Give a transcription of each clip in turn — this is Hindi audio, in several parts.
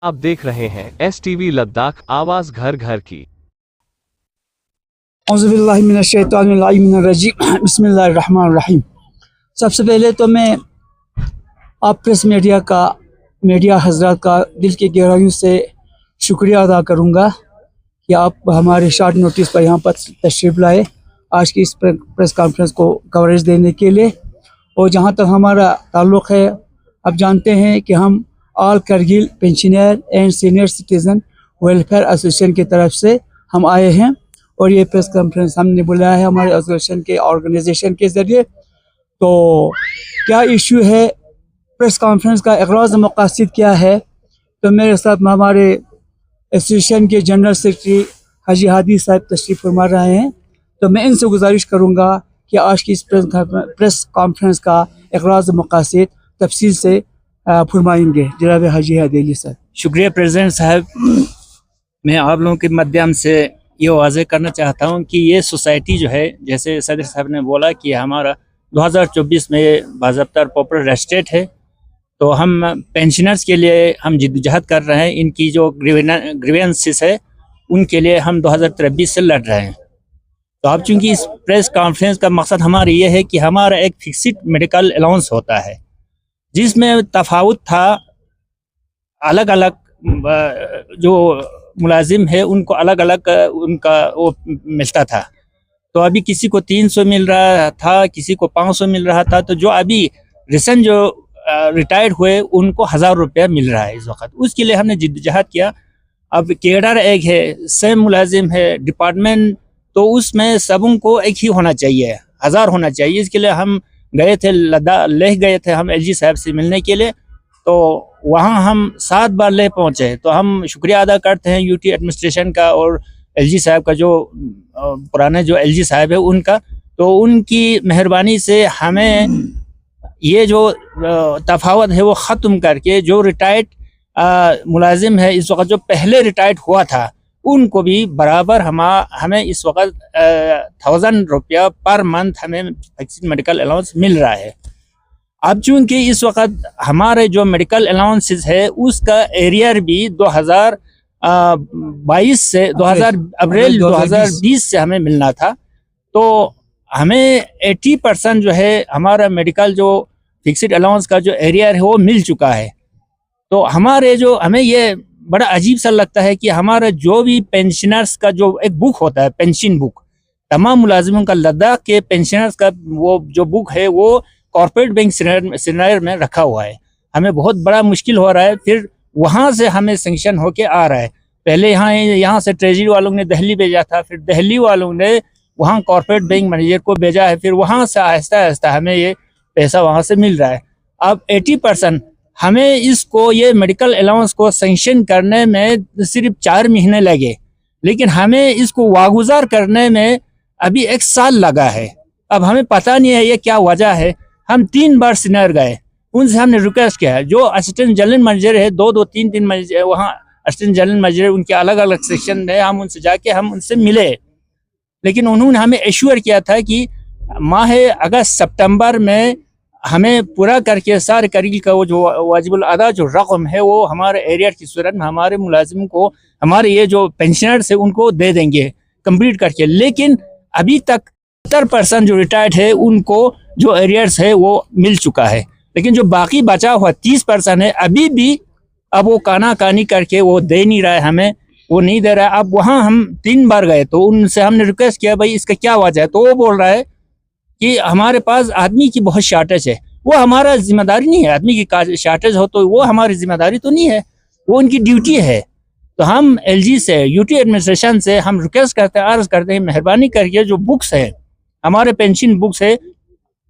आप देख रहे हैं STV लद्दाख, आवाज घर घर की। बिस्मिल्लाहिर्रहमानिर्रहीम। सबसे पहले तो मैं आप प्रेस मीडिया हजरात का दिल की गहराइयों से शुक्रिया अदा करूंगा कि आप हमारे शॉर्ट नोटिस पर यहाँ पर तशरीफ़ लाए आज की इस प्रेस कॉन्फ्रेंस को कवरेज देने के लिए। और जहाँ तक हमारा ताल्लुक़ है, अब जानते हैं कि हम all Kargil pensioner and senior citizen welfare association की तरफ से हम आए हैं और ये प्रेस कॉन्फ्रेंस हमने बुलाया है हमारे एसोसिएशन के ऑर्गेनाइजेशन के ज़रिए। तो क्या इशू है, प्रेस कॉन्फ्रेंस का इग़राज़ मक़ासिद क्या है, तो मेरे साथ हमारे एसोसिएशन के जनरल सेक्रेटरी हाजी हादी साहब तशरीफ़ फरमा रहे हैं। तो मैं इनसे गुजारिश करूँगा कि आज की इस प्रेस कॉन्फ्रेंस का इग़राज़ मक़ासिद तफसील से फरमाएंगे जनाब हाजी हादी साहब। शुक्रिया प्रेसिडेंट साहब। मैं आप लोगों के माध्यम से ये वाज़ेह करना चाहता हूँ कि ये सोसाइटी जो है, जैसे सदर साहब ने बोला कि हमारा 2024 में बाज़ाब्ता पॉपुलर एस्टेट है, तो हम पेंशनर्स के लिए हम जिद्दोजहद कर रहे हैं। इनकी जो ग्रीवेंसेस है उनके लिए हम 2023 से लड़ रहे हैं। तो अब चूँकि इस प्रेस कॉन्फ्रेंस का मकसद हमारा ये है कि हमारा एक फिक्स्ड मेडिकल अलाउंस होता है, जिसमें तफावत था, अलग अलग जो मुलाजिम है उनको अलग अलग उनका वो मिलता था। तो अभी किसी को 300 मिल रहा था, किसी को 500 मिल रहा था। तो जो अभी रिसेंट जो रिटायर्ड हुए उनको 1000 रुपया मिल रहा है इस वक्त। उसके लिए हमने जिद्दोजहद किया। अब केडर एक है, सेम मुलाजिम है, डिपार्टमेंट, तो उसमें सबों को एक ही होना चाहिए, 1000 होना चाहिए। इसके लिए हम गए थे लेह गए थे हम LG साहब से मिलने के लिए। तो वहाँ हम 7 बार लेह पहुँचे। तो हम शुक्रिया अदा करते हैं UT एडमिनिस्ट्रेशन का और LG साहब का, जो पुराने जो LG साहब है उनका। तो उनकी मेहरबानी से हमें ये जो तफावत है वो ख़त्म करके जो रिटायर्ड मुलाजिम है इस वक्त, जो पहले रिटायर्ड हुआ था, उनको भी बराबर हमें इस वक्त 1000 रुपया पर मंथ हमें फिक्स्ड मेडिकल अलाउंस मिल रहा है। अब चूँकि इस वक्त हमारे जो मेडिकल अलाउंसेस है उसका एरियर भी 2022 से अप्रैल 2020 से हमें मिलना था। तो हमें 80% जो है हमारा मेडिकल जो फिक्स्ड अलाउंस का जो एरियर है वो मिल चुका है। तो हमारे जो हमें ये बड़ा अजीब सा लगता है कि हमारा जो भी पेंशनर्स का जो एक बुक होता है, पेंशन बुक, तमाम मुलाजिमों का लद्दाख के पेंशनर्स का वो जो बुक है वो कॉर्पोरेट बैंक श्रीनगर में रखा हुआ है। हमें बहुत बड़ा मुश्किल हो रहा है, फिर वहाँ से हमें सेंक्शन होके आ रहा है। पहले यहाँ से ट्रेजरी वालों ने दिल्ली भेजा था, फिर दिल्ली वालों ने वहाँ कॉर्पोरेट बैंक मैनेजर को भेजा है, फिर वहाँ से आहिस्ता आहिस्ता हमें ये पैसा वहाँ से मिल रहा है। अब 80% हमें इसको ये मेडिकल अलाउंस को सेंक्शन करने में सिर्फ 4 महीने लगे, लेकिन हमें इसको वागुजार करने में अभी 1 साल लगा है। अब हमें पता नहीं है ये क्या वजह है। हम 3 बार श्रीनगर गए, उनसे हमने रिक्वेस्ट किया है, जो असिस्टेंट जनरल मैनेजर है, 2-3 मैनेजर वहाँ असिस्टेंट जनरल मैनेजर उनके अलग अलग सेक्शन में, हम उनसे जाके हम उनसे मिले, लेकिन उन्होंने हमें एश्योर किया था कि माह अगस्त सितंबर में हमें पूरा करके सारे करगिल का वो जो वाजिबुल अदा जो रकम है वो हमारे एरिया की सूरत में हमारे मुलाजिम को, हमारे ये जो पेंशनर्स है उनको दे देंगे कंप्लीट करके। लेकिन अभी तक 70% जो रिटायर्ड है उनको जो एरियर्स है वो मिल चुका है, लेकिन जो बाकी बचा हुआ 30% है अभी भी, अब वो काना कानी करके वो दे नहीं रहा है, हमें वो नहीं दे रहा है। अब वहाँ हम 3 बार गए तो उनसे हमने रिक्वेस्ट किया भाई इसका क्या वजह है, तो वो बोल रहा है कि हमारे पास आदमी की बहुत शार्टेज है। वो हमारा जिम्मेदारी नहीं है, आदमी की शार्टेज हो तो वो हमारी जिम्मेदारी तो नहीं है, वो उनकी ड्यूटी है। तो हम LG से, UT एडमिनिस्ट्रेशन से हम रिक्वेस्ट करते हैं, अर्ज करते हैं, मेहरबानी करके जो बुक्स है, हमारे पेंशन बुक्स है,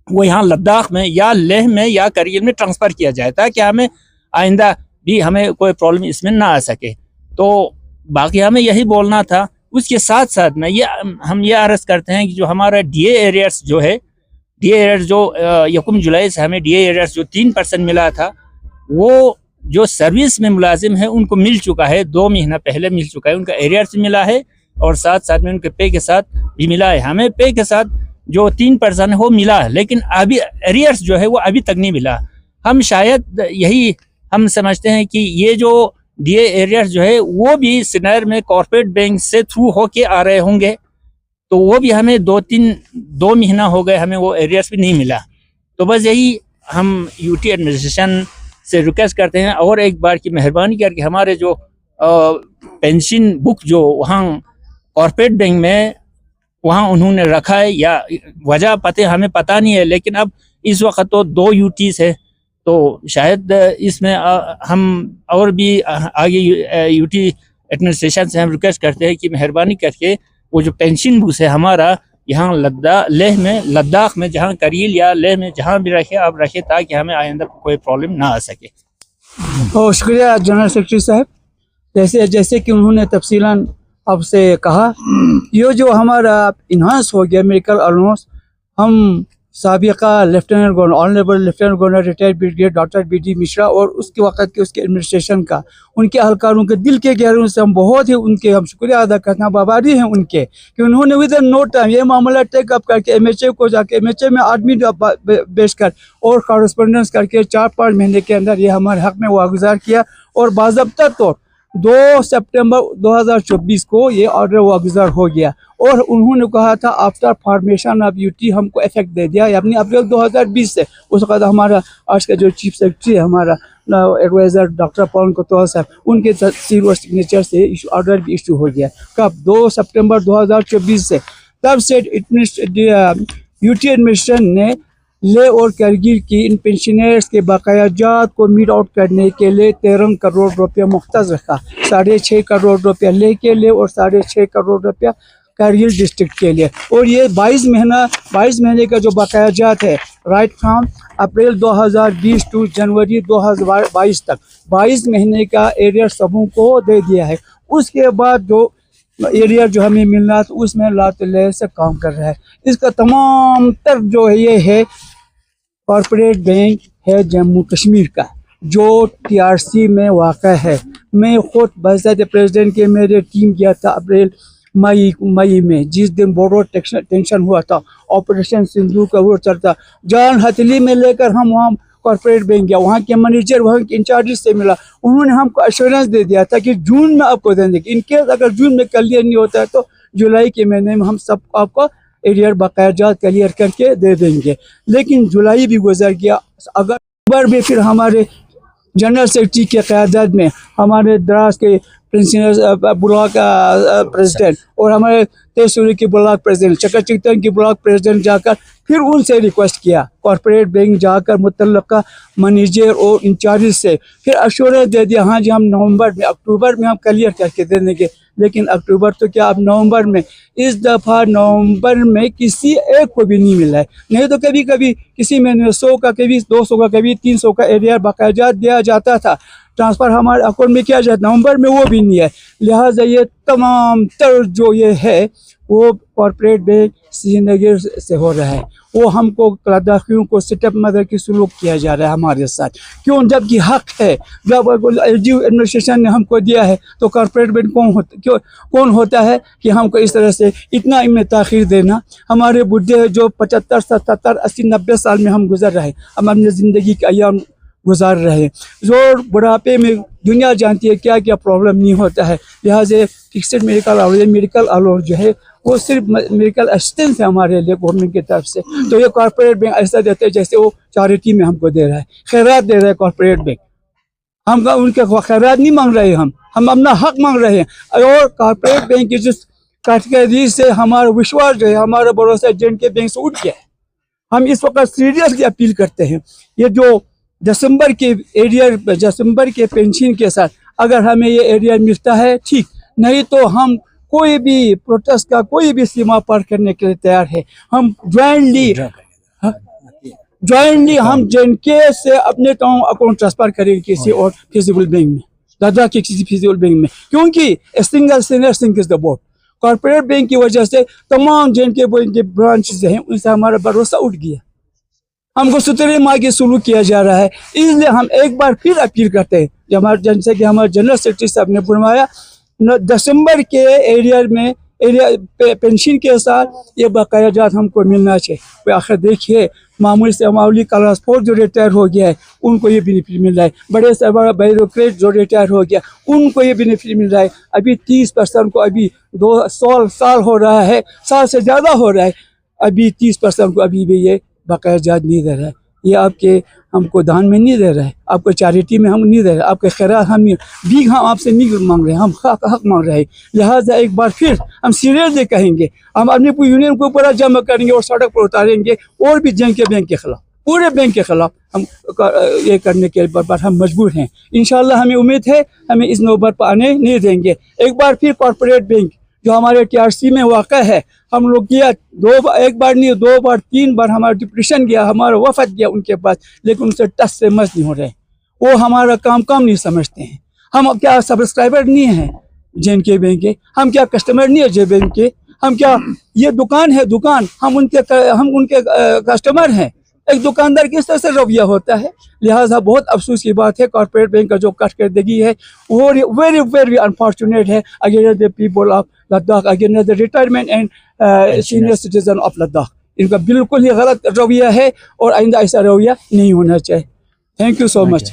वो यहाँ लद्दाख में या लेह में या करगिल में ट्रांसफ़र किया जाए, ताकि हमें आइंदा भी हमें कोई प्रॉब्लम इसमें ना आ सके। तो बाकी हमें यही बोलना था। उसके साथ साथ में हम ये अर्ज करते हैं कि जो हमारा DA एरियर्स जो है, DA एरियर्स जो 1 जुलाई से हमें DA एरियर्स जो 3% मिला था, वो जो सर्विस में मुलाजिम है उनको मिल चुका है, 2 महीना पहले मिल चुका है, उनका एरियर्स मिला है और साथ साथ में उनके पे के साथ भी मिला है। हमें पे के साथ जो 3% है वो मिला है, लेकिन अभी एरियर्स जो है वो अभी तक नहीं मिला। हम शायद यही हम समझते हैं कि ये जो DA एरिया जो है वो भी सिनार में कॉर्पोरेट बैंक से थ्रू होके आ रहे होंगे, तो वो भी हमें 2 महीना हो गए हमें वो एरियाज भी नहीं मिला। तो बस यही हम यूटी एडमिनिस्ट्रेशन से रिक्वेस्ट करते हैं और एक बार की मेहरबानी करके हमारे जो पेंशन बुक जो वहाँ कॉर्पोरेट बैंक में वहाँ उन्होंने रखा है या वजह हमें पता नहीं है, लेकिन अब इस वक्त तो 2 यूटीज है, तो शायद इसमें हम और भी आगे यूटी एडमिनिस्ट्रेशन से हम रिक्वेस्ट करते हैं कि मेहरबानी करके वो जो पेंशन बुक है हमारा यहाँ लद्दाख में जहाँ करील या लेह में जहाँ भी रखे आप रखे, ताकि हमें आइंदा कोई प्रॉब्लम ना आ सके। बहुत शुक्रिया जनरल सेक्रेटरी साहब, जैसे कि उन्होंने तफसीलन आपसे कहा। ये जो हमारा इन्हांस हो गया मेडिकल अलाउंस, हम साबिका lieutenant governor honourable lieutenant governor retired brigadier doctor BD Mishra और उसके वक़्त के उसके एडमिनिस्ट्रेशन का, उनके अहलकारों के दिल के गहराइयों से हम बहुत ही उनके हम शुक्रिया अदा करते हैं, आभारी हैं उनके कि उन्होंने विद इन नो टाइम ये मामला टेकअप करके MHA को जाके MHA में आदमी बेच कर और कॉरेस्पोंडेंस करके 4-5 महीने के अंदर ये हमारे हक़ में वागुजार किया और बाज़ाब्ता तौर 2 सितंबर 2024 को ये ऑर्डर वागुजार हो गया। और उन्होंने कहा था आफ्टर फॉर्मेशन ऑफ यूटी हमको इफेक्ट दे दिया यानी अप्रैल 2020 से। उस वक्त हमारा आज का जो चीफ सेक्रेटरी है हमारा एडवाइज़र डॉक्टर पवन कोतवाल साहब, उनके सील और सिग्नेचर से ऑर्डर भी इशू हो गया। कब? 2 सितंबर 2024 से। तब से यूटी एडमिनिस्ट्रेशन ने ले और कारगिल की इन पेंशनर्स के बकायाजात को मीट आउट करने के लिए 13 करोड़ रुपया मुख्तस रखा। 6.5 करोड़ रुपया ले के लिए और 6.5 करोड़ रुपया कारगिल डिस्ट्रिक्ट के लिए। और ये 22 महीने का जो बकायाजात है राइट फ्रॉम अप्रैल 2020 टू जनवरी 2022 तक 22 महीने का एरियर सबों को दे दिया है। उसके बाद जो एरिया जो हमें मिलना था उसमें लातले से काम कर रहा है। इसका तमाम तर जो है ये है कॉर्पोरेट बैंक है जम्मू कश्मीर का जो TRC में वाक़ा है। मैं खुद बाज़ात प्रेसिडेंट के मेरे टीम गया था अप्रैल मई में, जिस दिन बोरो टेंशन हुआ था, ऑपरेशन सिंधु का वो चलता, जान हथेली में लेकर हम वहाँ कॉर्पोरेट बैंक गया, वहाँ के मैनेजर वहाँ के इंचार्ज से मिला, उन्होंने हमको एश्योरेंस दे दिया था कि जून में आपको देंगे। इनकेस अगर जून में क्लियर नहीं होता है तो जुलाई के महीने में हम सब आपको एरियर बकायाजात क्लियर करके दे देंगे। लेकिन जुलाई भी गुजर गया। अगर भी फिर हमारे जनरल सेक्रेटरी के क़यादत में हमारे द्रास के प्रिंसिपल ब्लॉक प्रेसिडेंट और हमारे तेसूरी की ब्लॉक प्रेसिडेंट, चकचिकतन की ब्लॉक प्रेसिडेंट जाकर फिर उनसे रिक्वेस्ट किया, कॉर्पोरेट बैंक जाकर मुतल्लका मैनेजर और इंचार्ज से फिर अश्योरेंस दे दिया हाँ जी हम अक्टूबर में हम क्लियर करके दे देंगे। लेकिन अक्टूबर तो क्या अब नवंबर में, इस दफ़ा नवंबर में किसी एक को भी नहीं मिला है। नहीं तो कभी कभी किसी महीने 100 का, कभी 200 का, कभी 300 का एरियर बकायाजात दिया जाता था, ट्रांसफ़र हमारे अकाउंट में किया जाता, नवंबर में वो भी नहीं है। लिहाजा ये तमाम तर जो ये है वो कॉर्पोरेट बैंक श्रीनगर से हो रहा है। वो हमको लद्दाखियों को स्टेप मदर की सलूक किया जा रहा है हमारे साथ। क्यों? जबकि हक है, जब LGU एडमिनिस्ट्रेशन ने हमको दिया है तो कॉर्पोरेट बैंक कौन होता है कि हमको इस तरह से इतना इनमें ताख़ीर देना। हमारे बुढ़े जो 75, 77, 80, 90 साल में हम गुजर रहे, हम अपनी ज़िंदगी के अयाम गुजार रहे हैं। जोर बुढ़ापे में दुनिया जानती है क्या क्या प्रॉब्लम नहीं होता है। लिहाजा फिक्स्ड मेडिकल अलाउंस जो है वो सिर्फ मेडिकल असिस्टेंस है हमारे लिए गवर्नमेंट की तरफ से। तो ये कॉर्पोरेट बैंक ऐसा देते हैं जैसे वो चैरिटी में हमको दे रहा है, खैरात दे रहा है कॉर्पोरेट बैंक। हम उनके खैरात नहीं मांग रहे, हम अपना हक मांग रहे हैं। और कॉर्पोरेट बैंक की जिस कैटेगरी से हमारा विश्वास जो है, हमारा भरोसा जिनके बैंक से उठ गया है, हम इस वक्त सीरियसली अपील करते हैं ये जो दिसंबर के पेंशन के साथ अगर हमें ये एरियर मिलता है ठीक, नहीं तो हम कोई भी प्रोटेस्ट का कोई भी सीमा पार करने के लिए तैयार है। हम ज्वाइंटली हम JNK से अपने अकाउंट ट्रांसफर करेंगे किसी और फिजिबल बैंक में, लद्दाख के किसी फिजिबल बैंक में, क्योंकि single senior sink is the board. Corporate bank की वजह से तमाम JNK बैंक के ब्रांचेस हैं उनसे हमारा भरोसा उठ गया, हमको सुतरे माँ की सलूक किया जा रहा है। इसलिए हम एक बार फिर अपील करते हैं, जैसे कि हमारे जनरल सेक्रेटरी साहब ने बुलवाया, दिसंबर के एरियर में पेंशन के साथ ये बकाया जात हमको मिलना चाहिए। तो आखिर देखिए मामूली से मामूली ट्रांसपोर्ट जो रिटायर हो गया है उनको ये बेनिफिट मिल रहा है, बड़े से बड़ा ब्यूरोक्रेट जो रिटायर हो गया उनको ये बेनिफिट मिल रहा है। अभी 30% को अभी 2 साल हो रहा है, साल से ज़्यादा हो रहा है, अभी 30% को अभी भी ये बकाया जात नहीं दे रहा है। ये आपके हमको दान में नहीं दे रहा है, आपको चैरिटी में हम नहीं दे रहे, आपके खैरात हम नहीं भीख हम आपसे नहीं मांग रहे हैं, हम हक मांग रहे हैं। लिहाजा एक बार फिर हम सीरियसली कहेंगे, हम अपनी पूरी यूनियन को पूरा जमा करेंगे और सड़क पर उतारेंगे और भी जंग के बैंक के खिलाफ, पूरे बैंक के खिलाफ हम ये करने के बाद हम मजबूर हैं। इंशाल्लाह हमें उम्मीद है हमें इस नौबत पर आने नहीं देंगे। एक बार फिर कॉर्पोरेट बैंक जो हमारे TRC में वाक़ है, हम लोग गया एक बार नहीं 2 बार 3 बार हमारा डिप्रेशन गया, हमारा वफद गया उनके पास, लेकिन उनसे टच से मस नहीं हो रहे। वो हमारा काम नहीं समझते हैं। हम क्या सब्सक्राइबर नहीं हैं JNK बैंक के, हम क्या कस्टमर नहीं है JNK बैंक के, हम क्या ये दुकान है दुकान, हम उनके कस्टमर हैं। एक दुकानदार किस तरह से रवैया होता है। लिहाजा बहुत अफसोस की बात है कॉर्पोरेट बैंक का जो कारकर्दगी है वो वेरी वेरी अनफॉर्चुनेट है against the people of Ladakh, against the retirement and senior citizen of Ladakh. इनका बिल्कुल ही गलत रवैया है और आइंदा ऐसा रवैया नहीं होना चाहिए। Thank you so much.